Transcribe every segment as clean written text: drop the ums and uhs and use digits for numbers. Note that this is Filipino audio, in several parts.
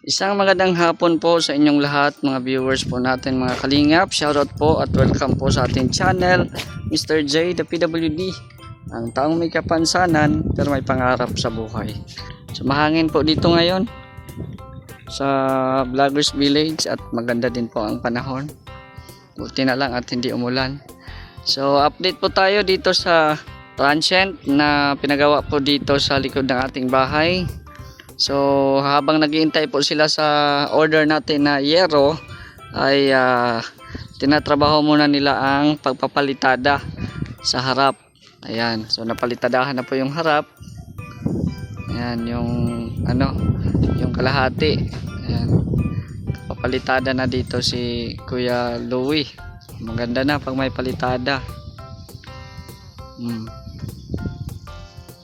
Isang magandang hapon po sa inyong lahat, mga viewers po natin, mga kalingap. Shoutout po at welcome po sa ating channel, Mr. J, the PWD. Ang taong may kapansanan pero may pangarap sa buhay. So mahangin po dito ngayon sa Vloggers Village at maganda din po ang panahon. Buti na lang at hindi umulan. So update po tayo dito sa transient na pinagawa po dito sa likod ng ating bahay. So habang naghihintay po sila sa order natin na yero ay tinatrabaho muna nila ang pagpapalitada sa harap. Ayan, so napalitadahan na po yung harap. Ayan, yung yung kalahati. Ayan, papalitada na dito si Kuya Louie. Maganda na pag may palitada.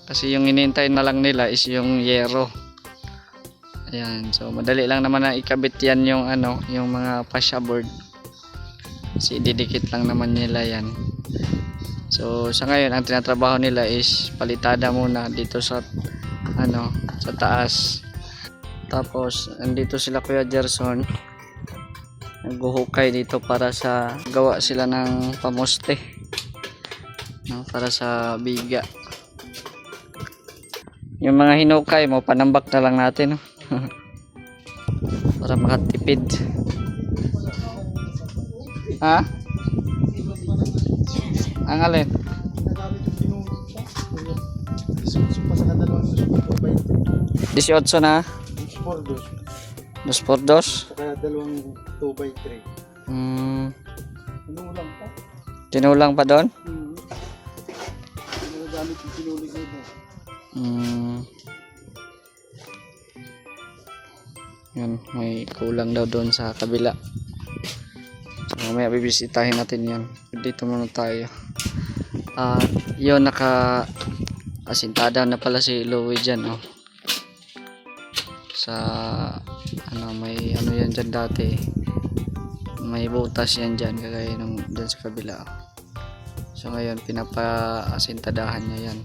Kasi yung inintay na lang nila is yung yero. Ayan, so madali lang naman na ikabit yan yung yung mga fascia board. Kasi didikit lang naman nila yan. So sa ngayon ang tinatrabaho nila is palitada muna dito sa sa taas. Tapos andito sila Kuya Gerson. Naghuhukay dito para sa gawa sila ng pamoste. Para sa biga. Yung mga hinukay mo panambak na lang natin, no? Para makatipid. Ha? Ang alin? 18 na? 2x2. 2x2? Saka dalawang 2x3. Tinulang pa. Tinulang pa doon? Ginagamit yung tinulig nito. Yan, may kulang daw doon sa kabila. So mamaya bibisitahin natin yan. Dito muna tayo. Yun, asintada na pala si Louie dyan, oh. Sa may yan dyan dati. May butas yan dyan kagaya nung dyan sa kabila. So ngayon pinapa-asintadahan niya yan.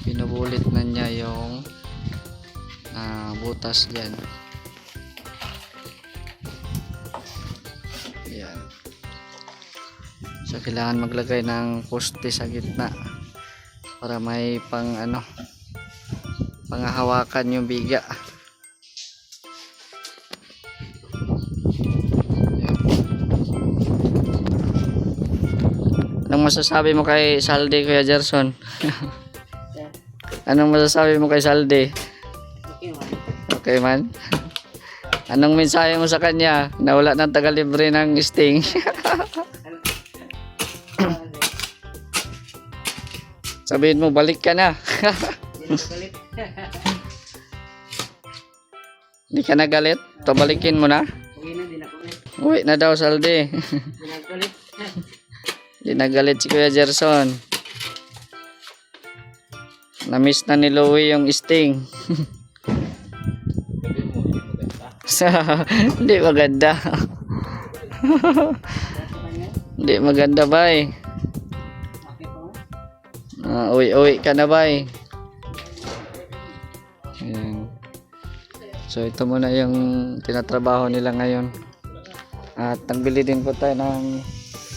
Binubulit na niya yung butas dyan. Ayan. So kailangan maglagay ng poste sa gitna para may panghahawakan yung biga. Anong masasabi mo kay Salde, Kuya Gerson? Anong masasabi mo kay Salde? Okay man. Anong mensahe mo sa kanya na wala nang taga-libre ng Sting? Sabihin mo balik ka na. Hindi ka na galit? Balikin mo na? Uwi na daw, Salde. Hindi nagalit si Kuya Gerson. Na-miss na ni Louie yung Sting. Hindi maganda. Hindi maganda, bay. Uwi ka na, bay. Ayan. So ito muna yung tinatrabaho nila ngayon. At nagbili din po tayo ng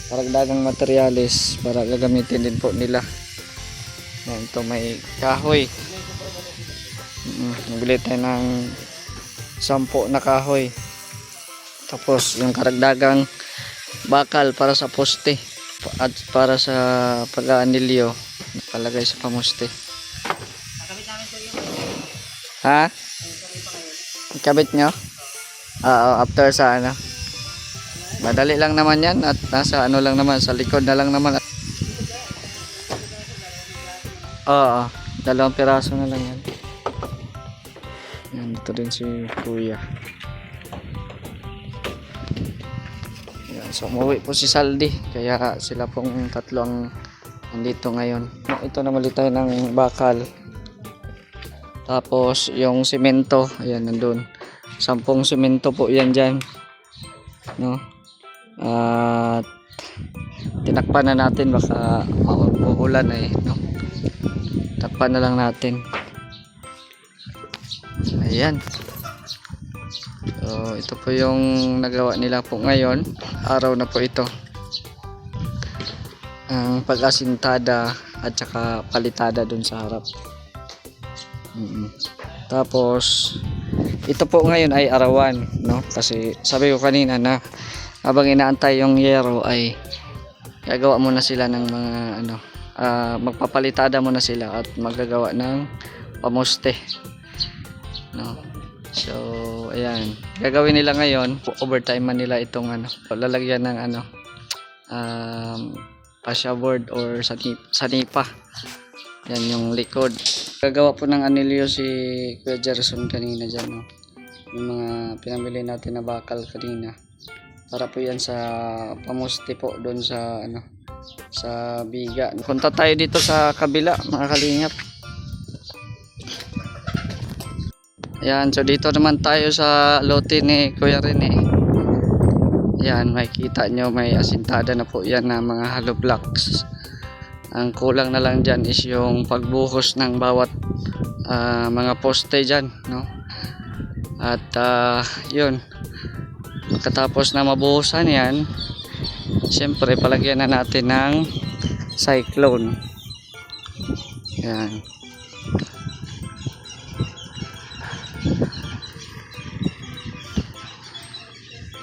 karagdagang materyales para gagamitin din po nila. Ayan, ito may kahoy. Nagbili tayo ng 10 na kahoy. Tapos yung karagdagang bakal para sa poste at para sa pag-aanilyo palagay sa pamoste. Ha? Ikabit nyo? Oo, after sa madali lang naman yan at nasa lang naman, sa likod na lang naman. Oo, 2 piraso na lang yan. Yan, dito din si Kuya. Yan, so umuwi po si Saldi kaya sila pong tatlo ang nandito ngayon. Ito na mali tayo ng bakal. Tapos yung semento, ayan nandun. 10 semento po yan dyan. No? At tinakpan na natin, baka mauulan eh, no? Takpan na lang natin. Ayan. So ito po yung nagawa nila po ngayon. Araw na po ito. Ang pag-asintada at saka palitada dun sa harap. Tapos ito po ngayon ay arawan, no? Kasi sabi ko kanina na habang inaantay yung yero ay gagawa muna sila ng mga ano, magpapalitada muna sila at maggagawa ng pamuste, no? So ayan, gagawin nila ngayon, overtime man nila itong ano, lalagyan ng ano, fascia board or sanipa. Yan yung likod. Gagawa po ng anilyo si Kuya Jerson kanina dyan, no? Yung mga pinamili natin na bakal kanina. Para po yan sa pamusti po doon sa ano, sa biga. Punta tayo dito sa kabila, mga kalingap. Ayan, so dito naman tayo sa lote ni Kuya Rene. Ayan, makikita nyo may asintada na po yan na mga hollow blocks. Ang kulang na lang dyan is yung pagbuhos ng bawat mga poste dyan, no? At yun, pagkatapos na mabuhusan yan, siyempre palagyan na natin ng cyclone. Yan.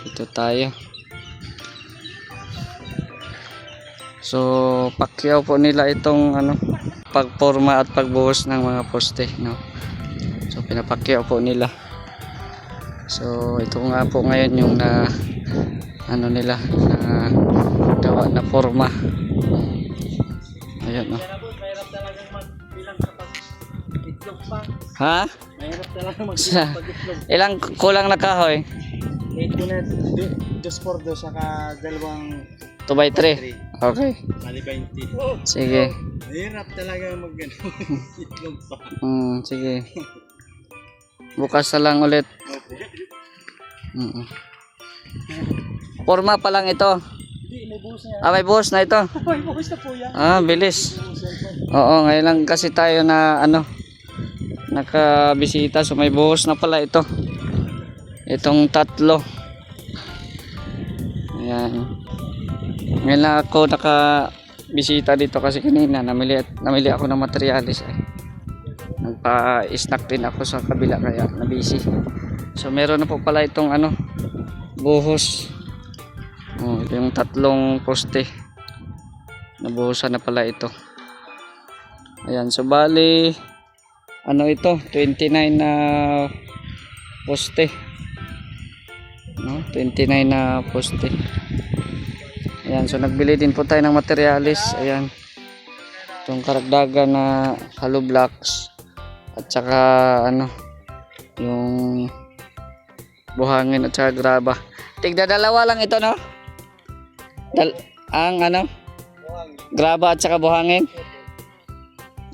Ito tayo. So pakyaw po nila itong ano, pagporma at pagbuhos ng mga poste, no? So pinapakyaw po nila. So ito nga po ngayon yung na ano nila, na gawa na forma. Ayan, no? Mahirap talagang magbilang kapag itlog pa. Ha? Mahirap talaga magbilang pag itlog. Ilang kulang na kahoy? 8 unit, 2 por 2, saka dalawang 2x3. Okay. mali 20. Sige. Mahirap talaga itlog pa. Sige. Bukas na lang ulit. Forma pa lang ito. Hindi, may buhos niya. May buhos na ito. May buhos na po yan. Bilis. Oo, ngayon lang kasi tayo na ano, nakabisita, so may buhos na pala ito. Itong tatlo. Ayan. Ngayon lang ako nakabisita dito kasi kanina namili ako ng materialis. Nagpa-snack din ako sa kabila kaya na-busy. So meron na po pala itong ano, buhos. Yung tatlong poste. Nabuhusan na pala ito. Ayan, so bali ano ito, 29 na poste. No, 29 na poste. Ayan, so nagbili din po tayo ng materialis. Ayan, itong karagdagan na hollow blocks at saka ano, yung buhangin at saka graba. Tigda dalawa lang ito, no? Ang ano, graba at saka buhangin.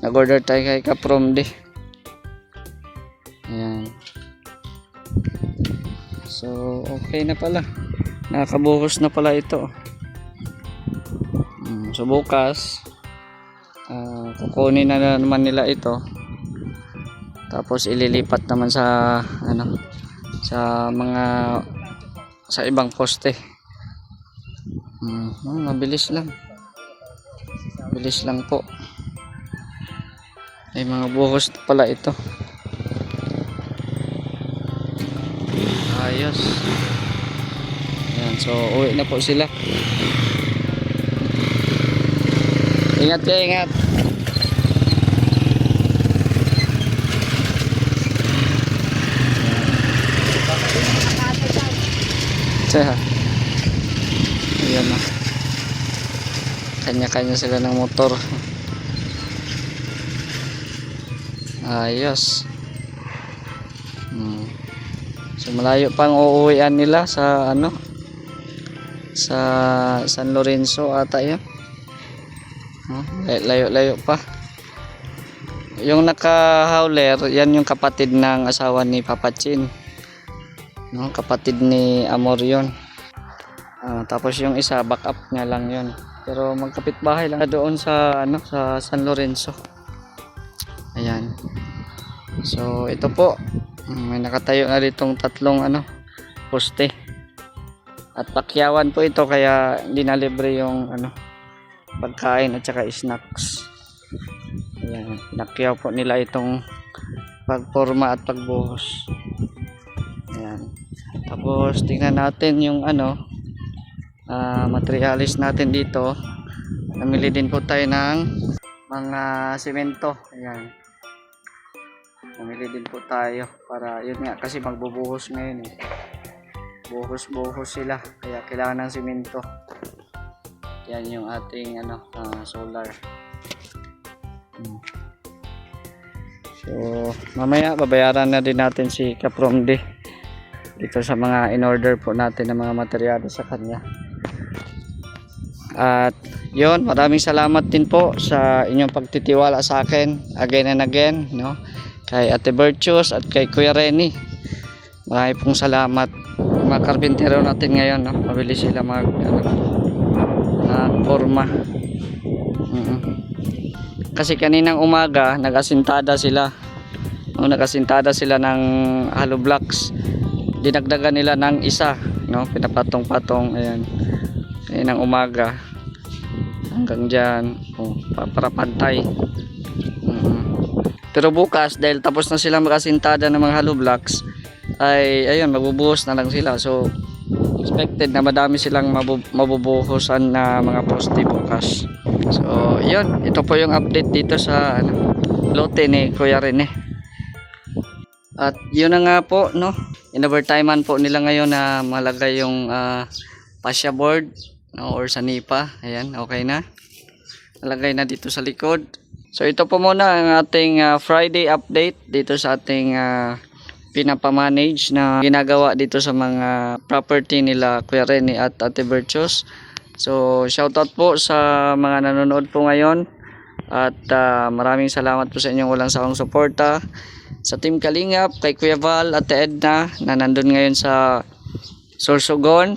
Nag-order tayo kay Kaprom di. Ayan. So okay na pala, nakabuhos na pala ito. So bukas kukunin na naman nila ito, tapos ililipat naman sa ano, sa mga sa ibang poste. Mabilis lang, bilis lang po. May mga buhos pala ito. Ayos. Ayan, so uwi na po sila. Ingat kayo, ingat. Ayan na. Kanya-kanya sila ng motor. Ayos. So malayo pang uuwian nila sa ano, sa San Lorenzo ata yan. Layo-layo pa. Yung naka-hauler, yan yung kapatid ng asawa ni Papa Chin, no? Kapatid ni Amor yun. Tapos yung isa, backup niya lang yun. Pero magkapitbahay lang doon sa ano sa San Lorenzo. Ayan. So ito po, may nakatayo na ditong tatlong ano poste. At pakyawan po ito kaya hindi na libre yung ano pagkain at saka snacks. Ayan, nakyaw po nila itong pagporma at pagbuhos. Ayan. Tapos tingnan natin yung ano materialis natin dito. Namili din po tayo ng mga semento. Ayan. Namili din po tayo para yun nga kasi magbubuhos ngayon eh. Buhos sila kaya kailangan ng semento. Yan yung ating ano solar. So mamaya babayaran na din natin si Kapromde dito sa mga in-order po natin ng mga materyales sa kanya. At yun, maraming salamat din po sa inyong pagtitiwala sa akin again and again, no? Kay Ate Virtues at kay Kuya Renny. Maraming pong salamat. Mga karpintero natin ngayon, no? Mabilis sila forma. Kasi kaninang umaga nagasintada sila. No, nagasintada sila ng hollow blocks. Dinagdagan nila ng isa, no? Pinapatong-patong, ayan. Kaninang umaga hanggang diyan, para pantay. Pero bukas dahil tapos na sila makasintada ng mga hollow blocks ay ayun magbubuhos na lang sila. So expected na madami silang mabubuhusan na mga poste bukas. So yun, ito po yung update dito sa ano, lote ni Kuya Rene. At yun na nga po, no, in-overtimean po nila ngayon na malagay yung fascia board, no, or sanipa. Ayan, okay na, nalagay na dito sa likod. So ito po muna ang ating Friday update dito sa ating pinapamanage na ginagawa dito sa mga property nila Kuya Rene at Ate Virtues. So shoutout po sa mga nanonood po ngayon at maraming salamat po sa inyong walang sawang suporta. Sa Team Kalingap, kay Kuya Val at Edna na nandun ngayon sa Sorsogon,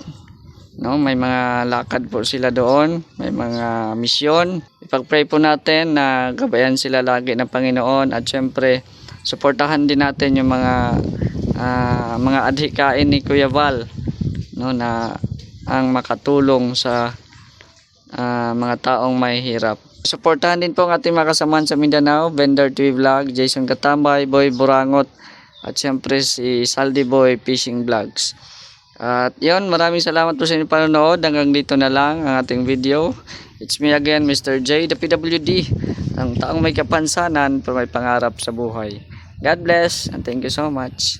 no, may mga lakad po sila doon, may mga misyon. Ipag-pray po natin na gabayan sila lagi ng Panginoon at syempre suportahan din natin yung mga adhikain ni Kuya Val, no, na ang makatulong sa mga taong may hirap. Suportahan din po ang ating mga kasamahan sa Mindanao, Vendor TV Vlog, Jason Katambay, Boy Burangot, at syempre si Saldi Boy Fishing Vlogs. At yun, maraming salamat po sa inyong panonood. Hanggang dito na lang ang ating video. It's me again, Mr. J, the PWD, ang taong may kapansanan pero may pangarap sa buhay. God bless and thank you so much.